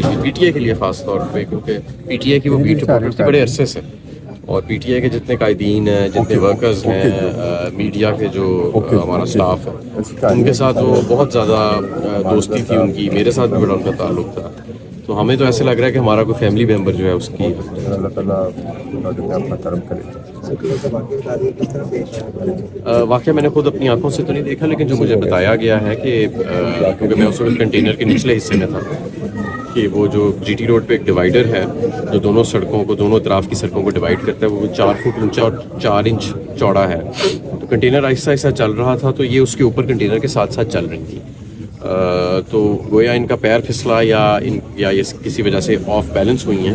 کے لیے, P T I کے لیے خاص طور پہ, کیونکہ پی ٹی آئی کی وہ بیٹ رپورٹر تھی بڑے عرصے سے, اور پی ٹی آئی کے جتنے قائدین ہیں, جتنے ورکرز ہیں, میڈیا کے جو ہمارا اسٹاف ہے, ان کے ساتھ وہ بہت زیادہ دوستی تھی ان کی, میرے ساتھ بھی بڑا ان کا تعلق تھا. تو ہمیں تو ایسے لگ رہا ہے کہ ہمارا کوئی فیملی ممبر جو ہے اس کی. اللہ تعالیٰ اپنا کرم کرے. واقعہ میں نے خود اپنی آنکھوں سے تو نہیں دیکھا, لیکن جو مجھے بتایا گیا ہے کہ کیونکہ میں اس وقت کنٹینر کے نچلے حصے میں تھا, کہ وہ جو جی ٹی روڈ پہ ایک ڈیوائیڈر ہے جو دونوں سڑکوں کو, دونوں اطراف کی سڑکوں کو ڈیوائڈ کرتا ہے, وہ 4 فٹ اونچا اور 4 انچ چوڑا ہے. تو کنٹینر آہستہ آہستہ چل رہا تھا, تو یہ اس کے اوپر کنٹینر کے ساتھ ساتھ چل رہی تھی. تو گویا ان کا پیر پھسلا یا یہ کسی وجہ سے آف بیلنس ہوئی ہیں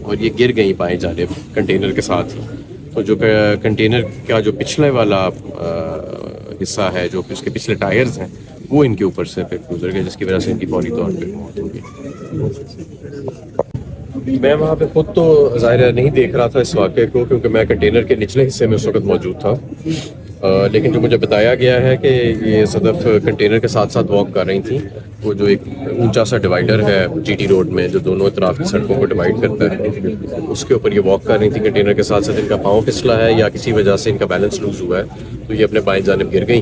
اور یہ گر گئیں بائیں جانب کنٹینر کے ساتھ ہی. تو جو کنٹینر کا جو پچھلے والا حصہ ہے, جو اس کے پچھلے ٹائرز ہیں, وہ ان کے اوپر سے پھر گزر گئے, جس کی وجہ سے ان کی فوری طور پہ موت ہو گئی. میں وہاں پہ خود تو ظاہر نہیں دیکھ رہا تھا اس واقعے کو, کیونکہ میں کنٹینر کے نچلے حصے میں اس وقت موجود تھا. لیکن جو مجھے بتایا گیا ہے کہ یہ صدف کنٹینر کے ساتھ ساتھ واک کر رہی تھیں. وہ جو ایک اونچا سا ڈیوائیڈر ہے جی ٹی روڈ میں, جو دونوں اطراف کی سڑکوں کو ڈیوائڈ کرتا ہے, اس کے اوپر یہ واک کر رہی تھیں کنٹینر کے ساتھ ساتھ. ان کا پاؤں پھسلا ہے یا کسی وجہ سے ان کا بیلنس لوز ہوا ہے, تو یہ اپنے بائیں جانب گر گئیں,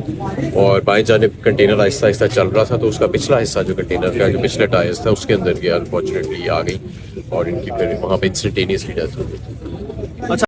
اور بائیں جانب کنٹینر آہستہ آہستہ چل رہا تھا, تو اس کا پچھلا حصہ جو کنٹینر کا جو پچھلے ٹائرز تھا اس کے اندر گیا. انفارچونیٹلی آ گئی اور ان کی پھر وہاں پہ انسٹنٹینیسلی ڈیتھ ہو گئی.